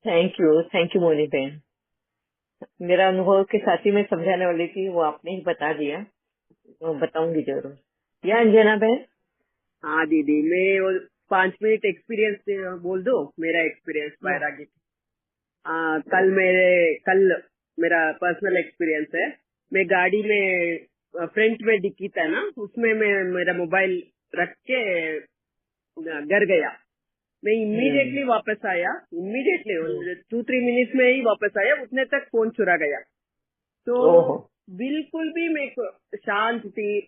Thank you Moni बहन। मेरा अनुभव के साथ ही मैं समझाने वाली थी, वो आपने ही बता दिया, वो बताऊंगी जरूर। या अंजना बहन। हाँ दीदी, मैं वो 5 मिनट एक्सपीरियंस बोल दो, मेरा एक्सपीरियंस बैरागी। कल मेरा पर्सनल एक्सपीरियंस है। मैं गाड़ी में फ्रंट में डिक्की था ना, उसमें मैं मेरा मोबाइल रख के घर गया। मैं इमीडिएटली वापस आया, इमीडिएटली 2-3 मिनट्स में ही वापस आया, उतने तक फोन चुरा गया। तो ओहो। बिल्कुल भी मैं शांत थी।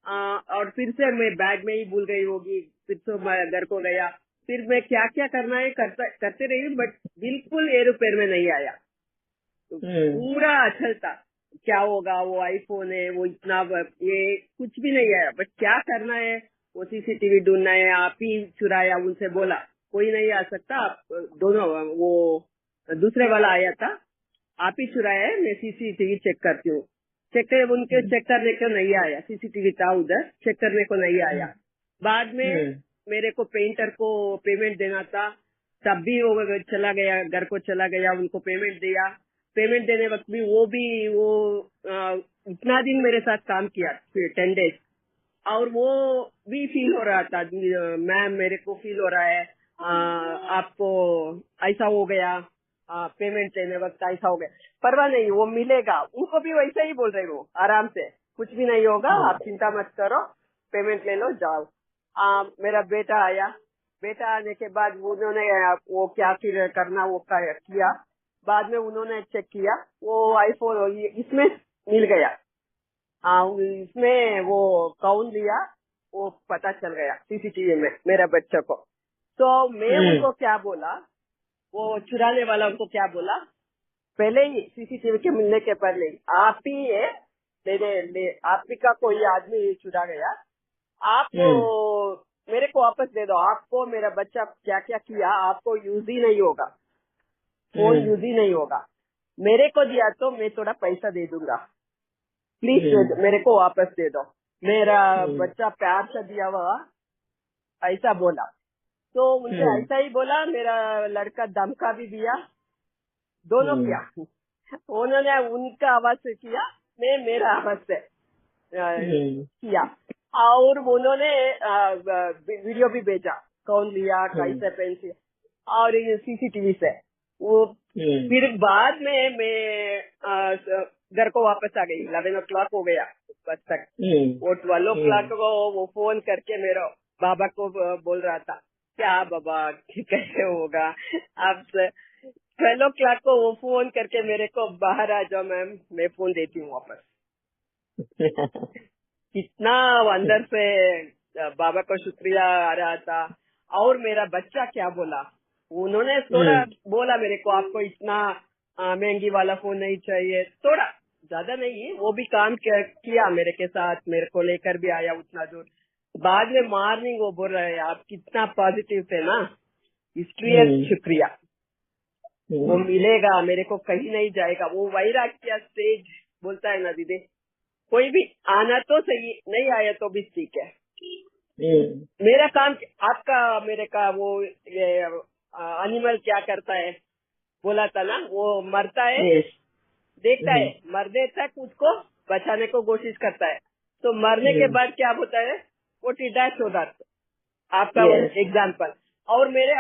और फिर से मैं बैग में ही भूल गई होगी, फिर से मैं घर को गया। फिर मैं क्या क्या करना है करते रही, बट बिल्कुल एरोपेर में नहीं आया। तो पूरा अचल था, क्या होगा, वो आईफोन है, वो इतना ये कुछ भी नहीं आया। बट क्या करना है, वो सीसीटीवी ढूंढना है। आप ही चुराया, उनसे बोला कोई नहीं आ सकता, आप दोनों, वो दूसरे वाला आया था, आप ही चुराया है, मैं सीसीटीवी चेक करती हूँ। उनके चेक करने को नहीं आया, सीसीटीवी था उधर, चेक करने को नहीं आया। बाद में मेरे को पेंटर को पेमेंट देना था, तब भी वो चला गया, घर को चला गया, उनको पेमेंट दिया। पेमेंट देने वक्त भी वो इतना दिन मेरे साथ काम किया, 10 डेज। और वो भी फील हो रहा था, मैम मेरे को फील हो रहा है, आपको ऐसा हो गया, पेमेंट देने वक्त ऐसा हो गया। परवाह नहीं, वो मिलेगा। उनको भी वैसा ही बोल रहे वो, आराम से, कुछ भी नहीं होगा, आप चिंता मत करो, पेमेंट ले लो, जाओ। मेरा बेटा आया, बेटा आने के बाद उन्होंने वो क्या फिर करना वो किया। बाद में उन्होंने चेक किया, वो आईफोन इसमें मिल गया। इसमें वो कौन लिया, वो पता चल गया सीसीटीवी में मेरा बच्चे को। तो मैं उनको क्या बोला, वो चुराने वाला उनको क्या बोला, पहले ही सीसीटीवी के मिलने के पहले ही, आप ही है, आप ही का कोई आदमी चुरा गया, आप मेरे को वापस दे दो। आपको मेरा बच्चा क्या क्या किया, आपको यूज ही नहीं होगा, फोन यूज ही नहीं होगा। मेरे को दिया तो मैं थोड़ा पैसा दे दूंगा, प्लीज मेरे को वापस दे दो, मेरा बच्चा प्यार से दिया हुआ, ऐसा बोला। तो उनसे ऐसा ही बोला, मेरा लड़का धमका भी दिया, दोनों किया। उन्होंने उनका आवाज से किया, मैं मेरा आवाज से किया। और उन्होंने वीडियो भी भेजा, कौन लिया, कैसे पेंसिल, और सीसीटीवी से वो। फिर बाद में मैं घर को वापस आ गई, 11 o'clock हो गया बस तक। वो 12 o'clock को वो फोन करके मेरा बाबा को बोल रहा था, क्या बाबा कैसे होगा अब। 12 o'clock को वो फोन करके मेरे को, बाहर आ जाओ मैम, मैं फोन देती हूँ वापस। कितना अंदर से बाबा को शुक्रिया आ रहा था। और मेरा बच्चा क्या बोला, उन्होंने थोड़ा बोला मेरे को, आपको इतना महंगी वाला फोन नहीं चाहिए, थोड़ा ज्यादा नहीं, वो भी काम किया मेरे के साथ, मेरे को लेकर भी आया उतना दूर। बाद में मॉर्निंग वो बोल रहे हैं, आप कितना पॉजिटिव थे ना, इसलिए शुक्रिया, वो मिलेगा, मेरे को कहीं नहीं जाएगा। वो वैराग्य स्टेज बोलता है ना दीदी, कोई भी आना तो सही, नहीं आया तो भी ठीक है। मेरा काम, आपका मेरे का वो ये एनिमल क्या करता है, बोला था ना, वो मरता है, देखता है, मरने तक उसको बचाने को कोशिश करता है, तो मरने के बाद क्या होता है, वो डिटैच हो जाता है। आपका एग्जाम्पल, और मेरे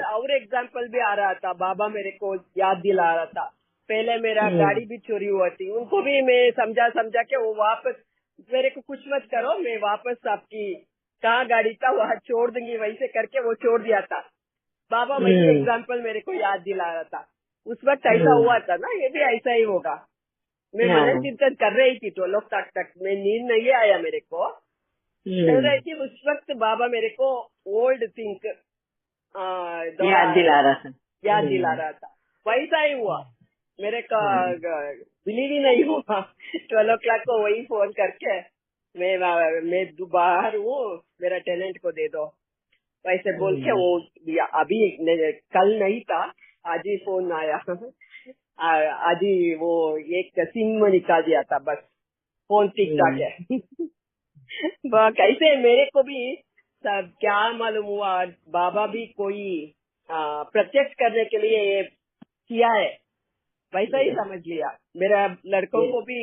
और एग्जाम्पल भी आ रहा था, बाबा मेरे को याद दिला रहा था। पहले मेरा गाड़ी भी चोरी हुआ थी, उनको भी मैं समझा के वो वापस, मेरे को कुछ मत करो, मैं वापस आपकी कहाँ गाड़ी था वहाँ छोड़ दूंगी, वैसे करके वो छोड़ दिया था। बाबा वही एग्जाम्पल मेरे को याद दिला रहा था। उस वक्त ऐसा हुआ था ना, ये भी ऐसा ही होगा। मैं मनन चिंतन कर रही थी 12 तक मैं नींद नहीं आया मेरे को, चल रही थी। उस वक्त बाबा मेरे को ओल्ड थिंक याद दिला रहा था। वैसा ही हुआ मेरे का, बिलीव ही नहीं हुआ। 12 को वही फोन करके, मैं बाहर हूँ, मेरा टेनेंट को दे दो, वैसे बोल के वो दिया। अभी कल नहीं था, आज ही फोन आया। आज ही वो एक सिम निकाल दिया था, बस फोन टिक टाक है। कैसे मेरे को भी सब क्या मालूम हुआ, बाबा भी कोई प्रत्यक्ष करने के लिए किया है वैसा ही समझ लिया। मेरा लड़कों को भी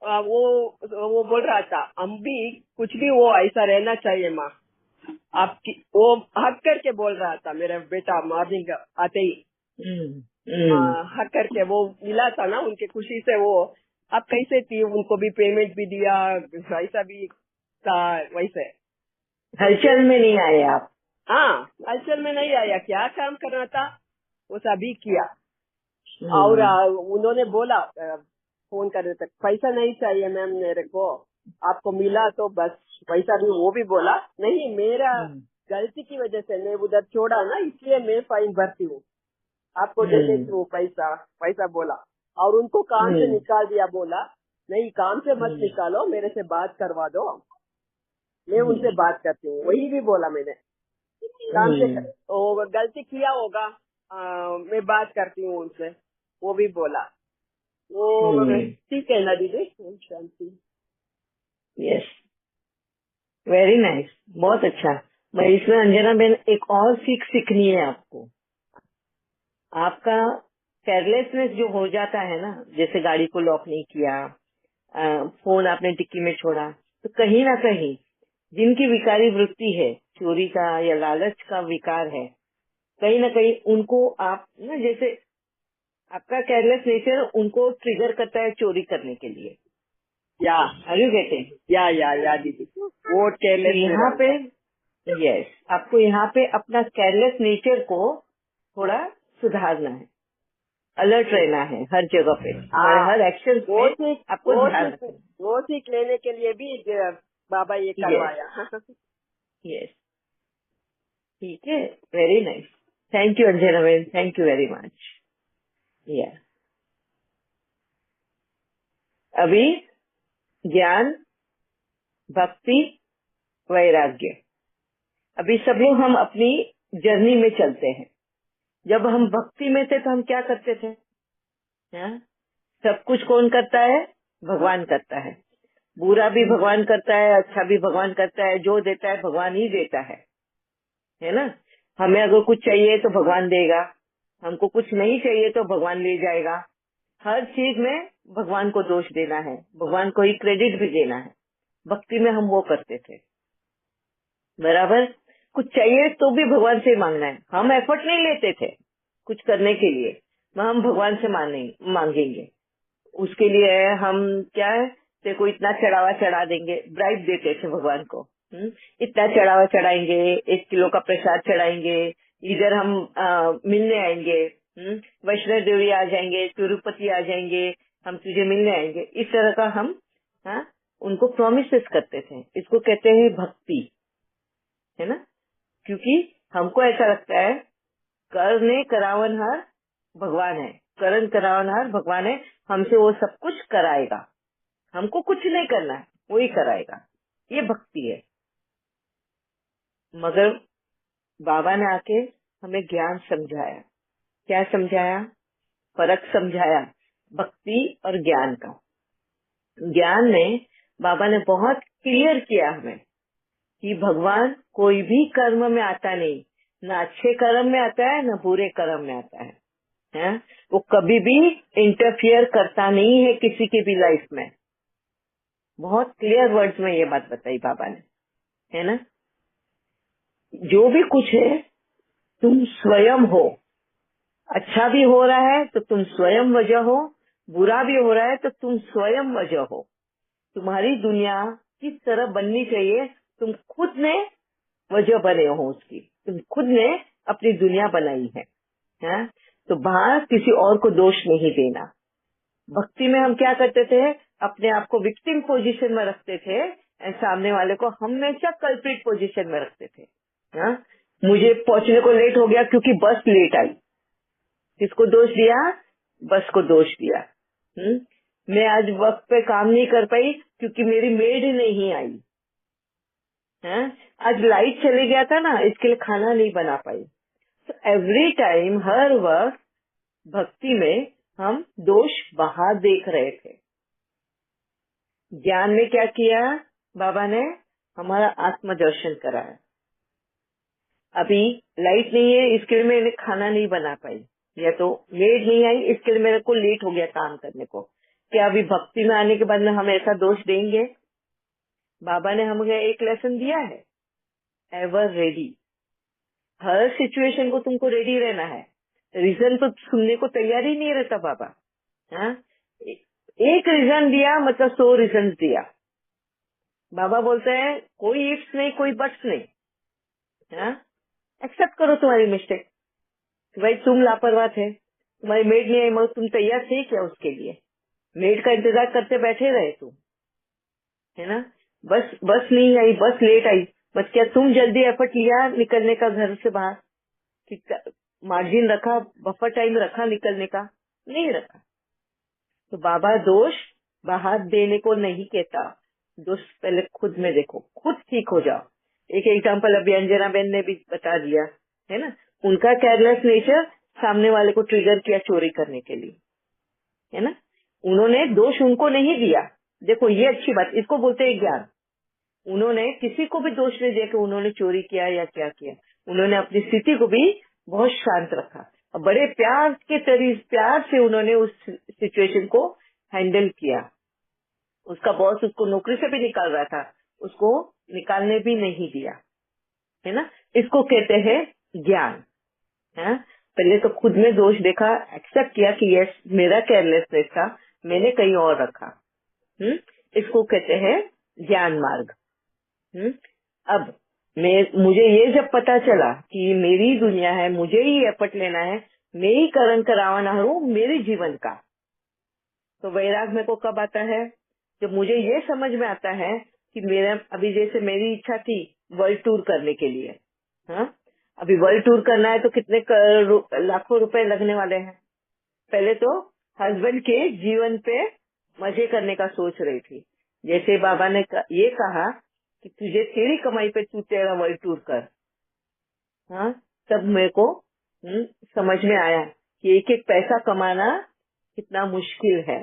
वो बोल रहा था, हम भी कुछ भी वो ऐसा रहना चाहिए माँ आपकी, वो हक करके बोल रहा था मेरा बेटा मॉर्निंग आते ही। हक करके वो मिला था ना उनके खुशी से, वो अब कैसे थी, उनको भी पेमेंट भी दिया, ऐसा भी था वैसे। हलचल में नहीं आए आप? हाँ, हलचल में नहीं आया, क्या काम करना था वो सभी किया। और उन्होंने बोला फोन करने तक, पैसा नहीं चाहिए मैम मेरे को, आपको मिला तो बस, पैसा भी वो भी बोला नहीं, मेरा गलती की वजह से मैं उधर छोड़ा ना, इसलिए मैं फाइन भरती हूँ, आपको दे देती हूँ पैसा बोला। और उनको काम से निकाल दिया, बोला नहीं काम से मत निकालो, मेरे से बात करवा दो, मैं उनसे बात करती हूँ, वही भी बोला मैंने, काम से वो गलती किया होगा, मैं बात करती हूँ उनसे, वो भी बोला। वो ठीक है ना दीदी, शांति। यस, वेरी नाइस, बहुत अच्छा। मैं इसमें अंजना बहन एक और सीखनी है आपको। आपका केयरलेसनेस जो हो जाता है ना, जैसे गाड़ी को लॉक नहीं किया, फोन आपने डिक्की में छोड़ा, तो कहीं ना कहीं जिनकी विकारी वृत्ति है, चोरी का या लालच का विकार है, कहीं ना कहीं उनको आप ना, जैसे आपका केयरलेस नेचर उनको ट्रिगर करता है चोरी करने के लिए। या आर यू गेटिंग? या दीदी, वो केयरलेस यहाँ पे यस, आपको यहाँ पे अपना केयरलेस नेचर को थोड़ा सुधारना है, अलर्ट रहना है हर जगह पे, हर एक्शन पे आपको ध्यान रखना है। वो सीख लेने के लिए भी बाबा ये करवाया। यस, ठीक है, very nice, thank you Anjana ma'am, thank you very much. या अभी ज्ञान, भक्ति, वैराग्य, अभी सब लोग हम अपनी जर्नी में चलते हैं। जब हम भक्ति में थे तो हम क्या करते थे? सब कुछ कौन करता है? भगवान करता है। बुरा भी भगवान करता है, अच्छा भी भगवान करता है, जो देता है भगवान ही देता है ना। हमें अगर कुछ चाहिए तो भगवान देगा, हमको कुछ नहीं चाहिए तो भगवान ले जाएगा। हर चीज में भगवान को दोष देना है, भगवान को ही क्रेडिट भी देना है। भक्ति में हम वो करते थे, बराबर। कुछ चाहिए तो भी भगवान से मांगना है, हम एफर्ट नहीं लेते थे कुछ करने के लिए, हम भगवान से मांगेंगे। उसके लिए हम क्या है, तेरे को इतना चढ़ावा चढ़ा देंगे, ब्राइब देते थे भगवान को। इतना चढ़ावा चढ़ाएंगे, 1 किलो का प्रसाद चढ़ाएंगे, इधर हम मिलने आएंगे, वैष्णो देवी आ जाएंगे, तिरुपति आ जाएंगे, हम तुझे मिलने आएंगे। इस तरह का हम उनको प्रोमिसेस करते थे। इसको कहते हैं भक्ति, है ना। क्योंकि हमको ऐसा लगता है करने करावनहार भगवान है, करण करावनहार भगवान है, हमसे वो सब कुछ कराएगा, हमको कुछ नहीं करना है, वो ही कराएगा। ये भक्ति है। मगर बाबा ने आके हमें ज्ञान समझाया। क्या समझाया? फर्क समझाया भक्ति और ज्ञान का। ज्ञान में बाबा ने बहुत क्लियर किया हमें कि भगवान कोई भी कर्म में आता नहीं, ना अच्छे कर्म में आता है, ना बुरे कर्म में आता है। वो कभी भी इंटरफियर करता नहीं है किसी की भी लाइफ में। बहुत क्लियर वर्ड्स में ये बात बताई बाबा ने, है ना। जो भी कुछ है तुम स्वयं हो। अच्छा भी हो रहा है तो तुम स्वयं वजह हो, बुरा भी हो रहा है तो तुम स्वयं वजह हो। तुम्हारी दुनिया किस तरह बननी चाहिए, तुम खुद ने वजह बने हो उसकी, तुम खुद ने अपनी दुनिया बनाई है? तो बाहर किसी और को दोष नहीं देना। भक्ति में हम क्या करते थे? अपने आप को विक्टिम पोजीशन में रखते थे, सामने वाले को हमेशा कल्प्रिट पोजीशन में रखते थे। मुझे पहुंचने को लेट हो गया क्योंकि बस लेट आई, किसको दोष दिया? बस को दोष दिया। मैं आज वक्त पे काम नहीं कर पाई क्योंकि मेरी मेड नहीं आई। आज लाइट चले गया था ना, इसके लिए खाना नहीं बना पाई। तो एवरी टाइम, हर वक्त भक्ति में हम दोष बाहर देख रहे थे। ज्ञान में क्या किया बाबा ने? हमारा आत्मदर्शन कराया। अभी लाइट नहीं है, इसके लिए मैंने खाना नहीं बना पाई। या तो मेड नहीं आई, इसके लिए मेरे को लेट हो गया काम करने को। क्या अभी भक्ति में आने के बाद में हम ऐसा दोष देंगे? बाबा ने हमें एक लेसन दिया है, एवर रेडी। हर सिचुएशन को तुमको रेडी रहना है। रीजन तो सुनने को तैयार ही नहीं रहता बाबा। हाँ, एक रीजन दिया मतलब 100 रीजन दिया। बाबा बोलते हैं कोई इफ्स नहीं, कोई बट्स नहीं। हाँ, एक्सेप्ट करो तुम्हारी मिस्टेक। भाई तुम लापरवाह थे, तुम्हारी मेड नहीं आई, मगर तुम तैयार थे क्या उसके लिए? मेड का इंतजार करते बैठे रहे तुम, है ना? बस नहीं आई, बस लेट आई, बस क्या तुम जल्दी एफर्ट लिया निकलने का घर से बाहर? कि मार्जिन रखा, बफर टाइम रखा निकलने का? नहीं रखा। तो बाबा दोष बाहर देने को नहीं कहता, दोष पहले खुद में देखो, खुद ठीक हो जाओ। एक एग्जाम्पल अभी अंजना बेन ने भी बता दिया, है ना? उनका केयरलेस नेचर सामने वाले को ट्रिगर किया चोरी करने के लिए, है ना? उन्होंने दोष उनको नहीं दिया। देखो ये अच्छी बात, इसको बोलते हैं ज्ञान। उन्होंने किसी को भी दोष नहीं दिया कि उन्होंने चोरी किया या क्या किया। उन्होंने अपनी स्थिति को भी बहुत शांत रखा और बड़े प्यार से उन्होंने उस सिचुएशन को हैंडल किया। उसका बॉस उसको नौकरी से भी निकाल रहा था, उसको निकालने भी नहीं दिया, है ना? इसको कहते हैं ज्ञान। है, पहले तो खुद में दोष देखा, एक्सेप्ट किया कि यस मेरा केयरलेसनेस था, मैंने कहीं और रखा। इसको कहते हैं ज्ञान मार्ग। अब मुझे ये जब पता चला कि ये मेरी दुनिया है, मुझे ही एफर्ट लेना है, मैं ही कर्म करावाना हूँ मेरे जीवन का, तो वैराग मेरे को कब आता है? जब मुझे ये समझ में आता है कि मेरा अभी जैसे मेरी इच्छा थी वर्ल्ड टूर करने के लिए। हाँ, अभी वर्ल्ड टूर करना है तो कितने लाखों रुपए लगने वाले हैं। पहले तो हस्बैंड के जीवन पे मजे करने का सोच रही थी। जैसे बाबा ने ये कहा कि तुझे तेरी कमाई पे तू तेरा वर्ल्ड टूर कर। हाँ, तब मेरे को समझ में आया कि एक एक पैसा कमाना कितना मुश्किल है।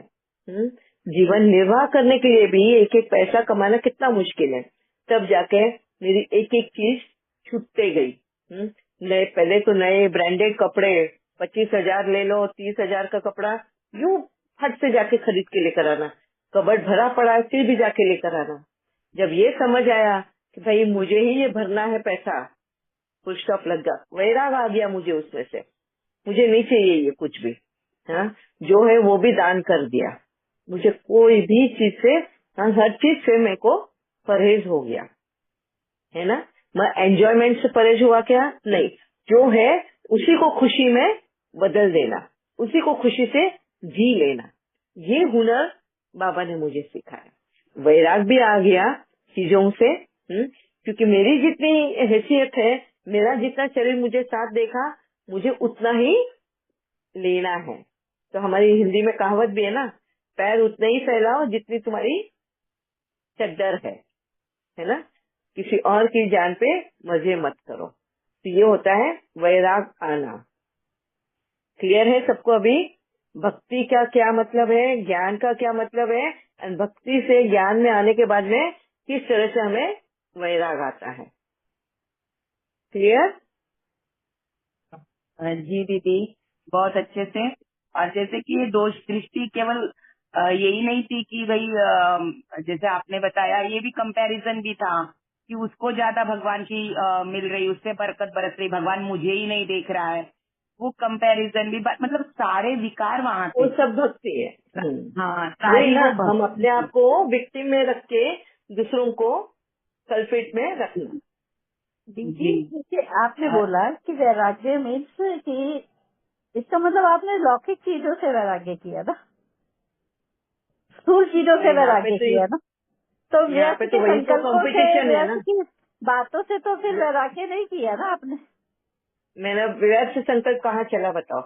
जीवन निर्वाह करने के लिए भी एक एक पैसा कमाना कितना मुश्किल है। तब जाके मेरी एक एक चीज छूटते गई। पहले तो नए ब्रांडेड कपड़े 25,000 ले लो, 30,000 का कपड़ा यूं फट से जाके खरीद के लेकर आना, कबर्ड भरा पड़ा है फिर भी जाके लेकर आना। जब ये समझ आया कि भाई मुझे ही ये भरना है पैसा, फुल स्टॉप लग गया, वैराग आ गया मुझे उसमें से। मुझे नहीं चाहिए ये कुछ भी। हाँ, जो है वो भी दान कर दिया। मुझे कोई भी चीज से, हाँ, हर चीज से मेरे को परहेज हो गया, है ना? मैं एंजॉयमेंट से परहेज हुआ क्या? नहीं, जो है उसी को खुशी में बदल देना, उसी को खुशी से जी लेना, ये हुनर बाबा ने मुझे सिखाया। वैराग भी आ गया चीजों से, क्योंकि मेरी जितनी हैसियत है, मेरा जितना शरीर मुझे साथ देखा, मुझे उतना ही लेना है। तो हमारी हिंदी में कहावत भी है ना, पैर उतने ही फैलाओ जितनी तुम्हारी चद्दर है ना? किसी और की जान पे मजे मत करो। तो ये होता है वैराग आना। क्लियर है सबको अभी? भक्ति का क्या मतलब है, ज्ञान का क्या मतलब है, और भक्ति से ज्ञान में आने के बाद में किस तरह से हमें वैराग आता है। क्लियर? जी दीदी, बहुत अच्छे से। और जैसे कि ये दोष दृष्टि केवल यही नहीं थी कि भाई जैसे आपने बताया, ये भी कंपैरिजन भी था कि उसको ज्यादा भगवान की मिल रही, उससे बरकत बरस रही, भगवान मुझे ही नहीं देख रहा है, वो कंपैरिजन भी, मतलब सारे विकार वहाँ वो थे। सब भक्ति है। हाँ, वही सारी ना, वो हम भक्ति अपने थी। आप को विक्टिम में रख के दूसरों को कल्पित में रखना। दीदी, जी जैसे आपने बोला कि वैराग्य मीन्स कि इसका मतलब आपने लौकिक चीजों से वैराग्य किया ना, स्थूल चीजों से यहाँ पे वैराग्य तो किया ना। तो यहाँ व्यर्थ पे के तो वही तो संकल्पों से, कंपटीशन है व्यर्थ ना। की बातों से तो फिर वैराग्य नहीं किया ना आपने। मेरा व्यर्थ संकल्प कहाँ चला बताओ?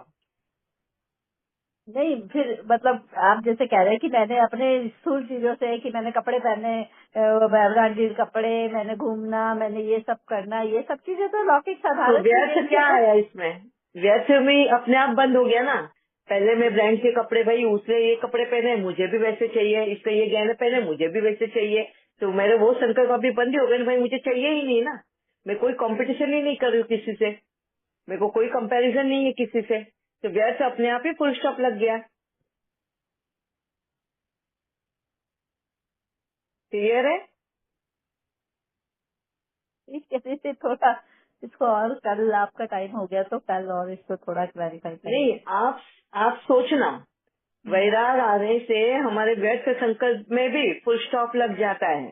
नहीं, फिर मतलब आप जैसे कह रहे हैं कि मैंने अपने स्थूल चीजों से, कि मैंने कपड़े पहने, ब्रांडेड कपड़े, मैंने घूमना, मैंने ये सब करना, ये सब चीजें तो लौकिक तो साधारण व्यर्थ चीजें ही क्या है ना। आया इसमें? व्यर्थ भी अपने आप बंद हो गया ना। पहले मैं ब्रांड के कपड़े, भाई उसने ये कपड़े पहने मुझे भी वैसे चाहिए, इसने ये गहने पहने मुझे भी वैसे चाहिए, तो मेरे वो संकल्प अभी बंद ही हो गए ना। भाई मुझे चाहिए ही नहीं ना, मैं कोई कंपटीशन ही नहीं कर रही हूँ किसी से, मेरे को कोई कंपैरिजन नहीं है किसी से, तो व्यर्थ अपने आप ही फुल स्टॉप लग गया। क्लियर है? इस कहते से थोड़ा इसको और कल आपका टाइम हो गया तो कल और इसको थोड़ा क्लैरिफाई करेंगे। नहीं, आप सोचना, वैराग आने से हमारे व्यर्थ संकल्प में भी फुल स्टॉप लग जाता है।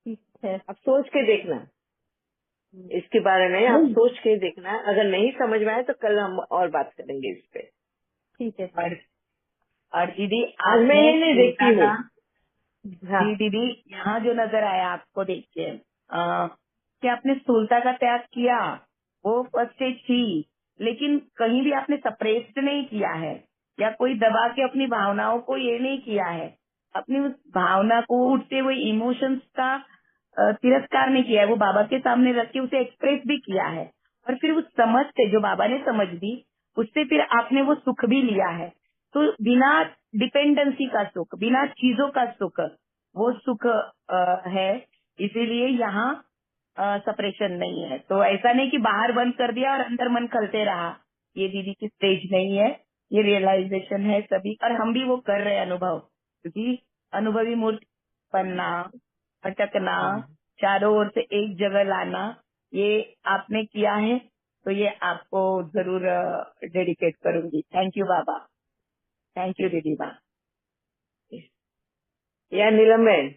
ठीक है। अब सोच के देखना इसके बारे में, आप सोच के देखना। अगर नहीं समझ में आए तो कल हम और बात करेंगे इस पे। ठीक है। और दीदी आज मैं आपने ये नहीं देखती हूँ। हाँ, जी दीदी, यहाँ जो नजर आया आपको देख के कि आपने स्थूलता का त्याग किया, वो फर्स्ट स्टेज थी, लेकिन कहीं भी आपने सप्रेस्ड नहीं किया है या कोई दबा के अपनी भावनाओं को ये नहीं किया है। अपनी उस भावना को, उठते हुए इमोशंस का तिरस्कार नहीं किया है, वो बाबा के सामने रख के उसे एक्सप्रेस भी किया है। और फिर उस समझ से, जो बाबा ने समझ दी, उससे फिर आपने वो सुख भी लिया है। तो बिना डिपेंडेंसी का सुख, बिना चीजों का सुख, वो सुख है। इसीलिए यहाँ सेपरेशन नहीं है। तो ऐसा नहीं कि बाहर बंद कर दिया और अंदर मन खलते रहा। ये दीदी की स्टेज नहीं है, ये रियलाइजेशन है सभी, और हम भी वो कर रहे हैं अनुभव। क्योंकि अनुभवी मूर्ति बनना, भटकना, चारों ओर से एक जगह लाना, ये आपने किया है। तो ये आपको जरूर डेडिकेट करूंगी। Thank you Baba, thank you दीदी बा। या नीलम बहन,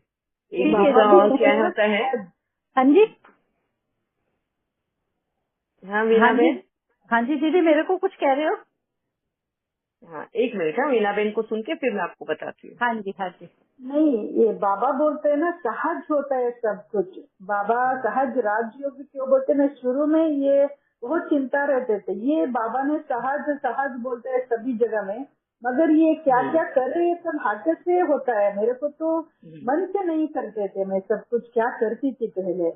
एक दूसरा और क्या होता है? हाँ जी, हाँ वीणा बहन। हाँ जी दीदी, मेरे को कुछ कह रहे हो? हाँ, एक मिनट। हाँ, वीणा बहन को सुन के फिर मैं आपको बताती हूँ। हाँ जी, हाँ जी। नहीं, ये बाबा बोलते हैं ना सहज होता है सब कुछ। बाबा सहज राजयोग क्यों बोलते हैं ना, शुरू में ये बहुत चिंता रहते थे। ये बाबा ने सहज सहज बोलते हैं सभी जगह में, मगर ये क्या क्या कर रहे हैं सब हाथ से होता है। मेरे को तो मन से नहीं करते थे, मैं सब कुछ क्या करती थी पहले।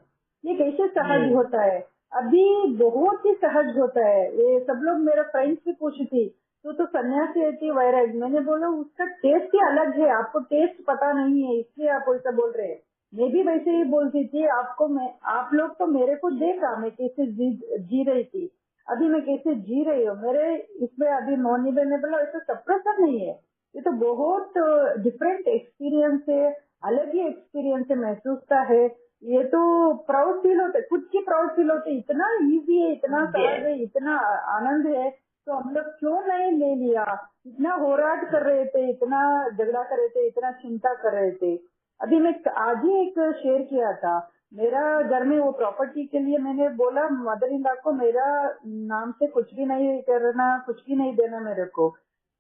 ये कैसे सहज होता है? अभी बहुत ही सहज होता है। ये सब लोग, मेरा फ्रेंड्स भी पूछी थी तो सन्यासी रहती वैराग। मैंने बोला उसका टेस्ट ही अलग है, आपको टेस्ट पता नहीं है इसलिए आप वैसा बोल रहे हैं। मैं भी वैसे ही बोलती थी आपको। आप लोग तो मेरे को देखा मैं कैसे जी रही थी, अभी मैं कैसे जी रही हूँ मेरे इसमें। अभी मोनी बहन ने बोला ऐसा सप्रेशन नहीं है, ये तो बहुत डिफरेंट एक्सपीरियंस है, अलग ही एक्सपीरियंस है, महसूसता है। ये तो प्राउड फील होता है, खुद की प्राउड फील होती है। इतना इजी है, इतना सहज है, इतना आनंद है, तो हम लोग क्यों नहीं ले लिया? इतना होराट कर रहे थे, इतना झगड़ा कर रहे थे, इतना चिंता कर रहे थे। अभी मैं आज ही एक शेयर किया था, मेरा घर में वो प्रॉपर्टी के लिए मैंने बोला मदर इन लॉ को मेरा नाम से कुछ भी नहीं करना, कुछ भी नहीं देना मेरे को।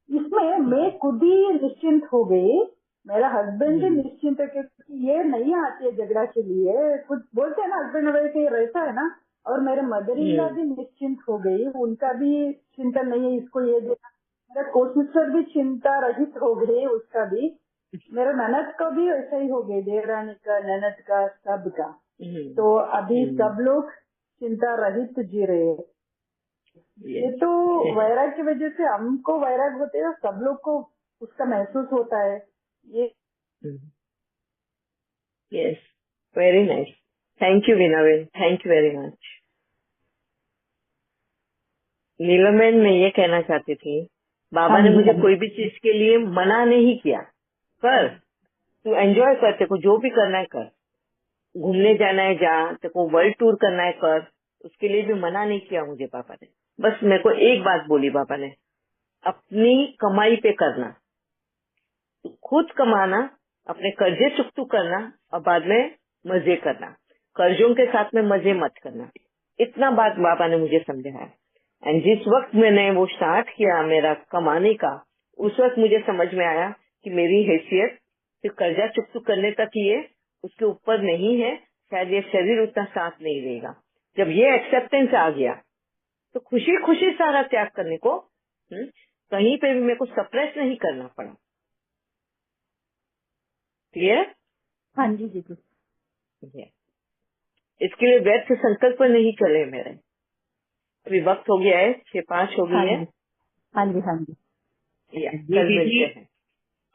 इसमें मैं खुद ही निश्चिंत हो गई, मेरा हस्बैंड भी निश्चिंत है, क्योंकि ये नहीं आती है झगड़ा के लिए। कुछ बोलते हैं ना हस्बैंड वाइफ रहता है ना। और मेरे मदर इन लॉ भी निश्चिंत हो गई, उनका भी चिंता नहीं है इसको ये देना। मेरा को सिस्टर भी चिंता रहित हो गई, उसका भी। मेरा ननद का भी ऐसा ही हो गई, देवरानी का, ननद का, सबका। तो अभी सब लोग चिंता रहित जी रहे हैं। ये तो वैराग की वजह से हमको वैराग होते हैं, सब लोग को उसका महसूस होता है ये। Yes, very nice. Thank you Veena बहन, thank you very much. Neelam बहन, मैं ये कहना चाहती थी, बाबा ने मुझे कोई भी चीज के लिए मना नहीं किया। कर, तू एंजॉय कर, तेरे को जो भी करना है कर। घूमने जाना है जा, तेरे को वर्ल्ड टूर करना है कर। उसके लिए भी मना नहीं किया मुझे पापा ने। बस मेरे को एक बात बोली पापा ने, अपनी कमाई पे करना, तू खुद कमाना, अपने कर्जे चुकतू करना और बाद में मजे करना, कर्जों के साथ में मजे मत करना। इतना बात बाबा ने मुझे समझाया। एंड जिस वक्त मैंने वो स्टार्ट किया मेरा कमाने का, उस वक्त मुझे समझ में आया कि मेरी हैसियत सिर्फ कर्जा चुकतू करने तक ही है, उसके ऊपर नहीं है। शायद ये शरीर उतना साथ नहीं देगा। जब ये एक्सेप्टेंस आ गया तो खुशी खुशी सारा त्याग करने को, कहीं पे भी मेरे को सप्रेस नहीं करना पड़ा। क्लियर? हाँ जी दीदी। इसके लिए व्यर्थ संकल्प नहीं चले मेरे। अभी वक्त हो गया है, 6:05 हो गई है। हाँ जी, हाँ जी। कल मिलते हैं।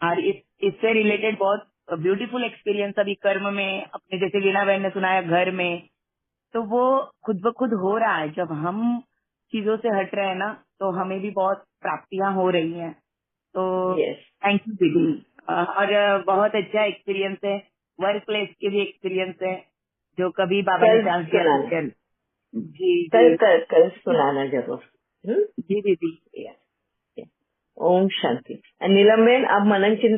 और इससे रिलेटेड बहुत ब्यूटीफुल एक्सपीरियंस अभी कर्म में, अपने जैसे वीणा बहन ने सुनाया घर में, तो वो खुद ब खुद हो रहा है। जब हम चीजों से हट रहे हैं ना, तो हमें भी बहुत प्राप्तियां हो रही हैं। तो यस, थैंक यू दीदी। और बहुत अच्छा एक्सपीरियंस है, वर्क प्लेस के भी एक्सपीरियंस है, जो कभी बाबा ने कल चांस दिया तो सुनाना, शेयर। जी कल जी कल कल सुनाना जरूर। जी दीदी। Yes, yes. ओम शांति। नीलम बेन, आप मनन चिंतन